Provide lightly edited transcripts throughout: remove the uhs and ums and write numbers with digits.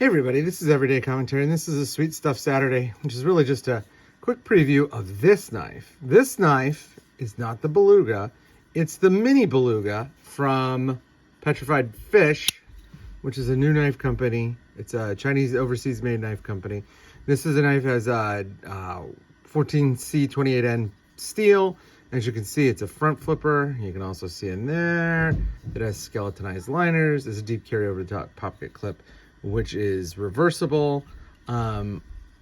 Hey everybody, this is Everyday Commentary, and this is a Sweet Stuff Saturday, which is really just a quick preview of this knife. This knife is not the Beluga, it's the Mini Beluga from Petrified Fish, which is a new knife company. It's a Chinese overseas made knife company. This is a knife that has a 14C28N steel. As you can see, it's a front flipper. You can also see in there, it has skeletonized liners. There's a deep carry over the top pocket clip, which is reversible, and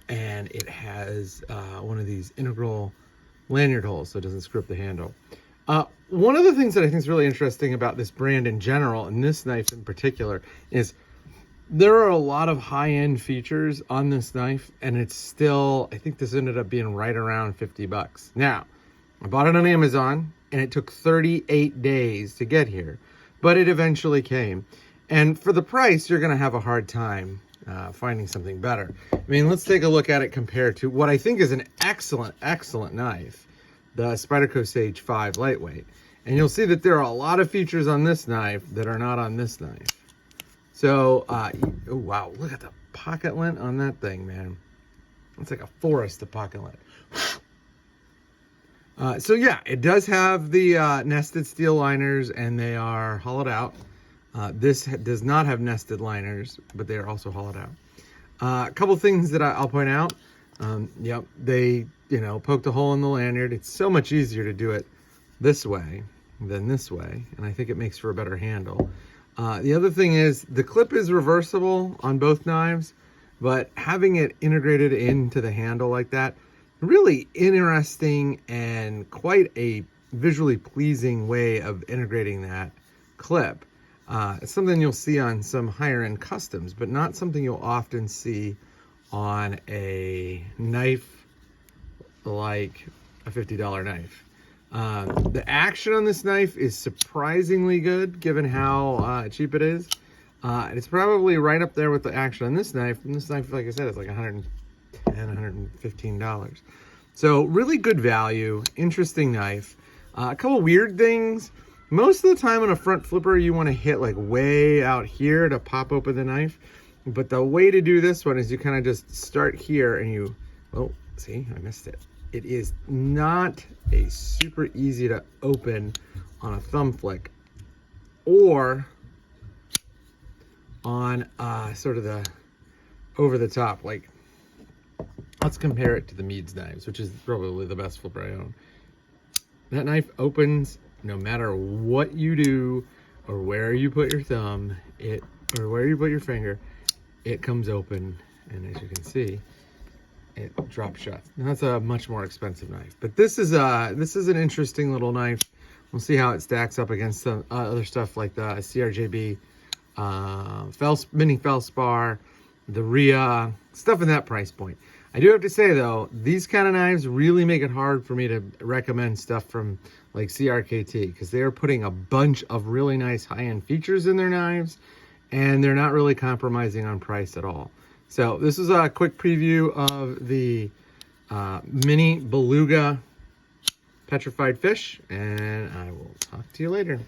it has one of these integral lanyard holes so it doesn't screw up the handle. One of the things that I think is really interesting about this brand in general, and this knife in particular, is there are a lot of high-end features on this knife, and it's still, I think this ended up being right around 50 bucks. Now, I bought it on Amazon, and it took 38 days to get here, but it eventually came. And for the price, you're going to have a hard time finding something better. I mean, let's take a look at it compared to what I think is an excellent, excellent knife, the Spyderco Sage 5 Lightweight. And you'll see that there are a lot of features on this knife that are not on this knife. So, oh, wow, look at the pocket lint on that thing, man. It's like a forest of pocket lint. So yeah, it does have the nested steel liners, and they are hollowed out. This does not have nested liners, but they are also hollowed out. A couple things that I'll point out. Yep, they, poked a hole in the lanyard. It's so much easier to do it this way than this way, and I think it makes for a better handle. The other thing is the clip is reversible on both knives, but having it integrated into the handle like that, really interesting and quite a visually pleasing way of integrating that clip. It's something you'll see on some higher end customs, but not something you'll often see on a knife like a $50 knife. The action on this knife is surprisingly good given how cheap it is. It's probably right up there with the action on this knife. And this knife, like I said, is like $110, $115. So really good value, interesting knife. A couple weird things. Most of the time on a front flipper, you want to hit like way out here to pop open the knife. But the way to do this one is you kind of just start here and you, oh, see, I missed it. It is not a super easy to open on a thumb flick or on sort of the over the top. Like, let's compare it to the Meads knives, which is probably the best flipper I own. That knife opens no matter what you do or where you put your thumb, or where you put your finger, it comes open, and as you can see, it drops shut. Now, that's a much more expensive knife, but this is an interesting little knife. We'll see how it stacks up against some other stuff like the CRJB mini Felspar, the Rhea, stuff in that price point. I do have to say though, these kind of knives really make it hard for me to recommend stuff from like CRKT, because they are putting a bunch of really nice high-end features in their knives, and they're not really compromising on price at all. So this is a quick preview of the Mini Beluga Petrified Fish, and I will talk to you later.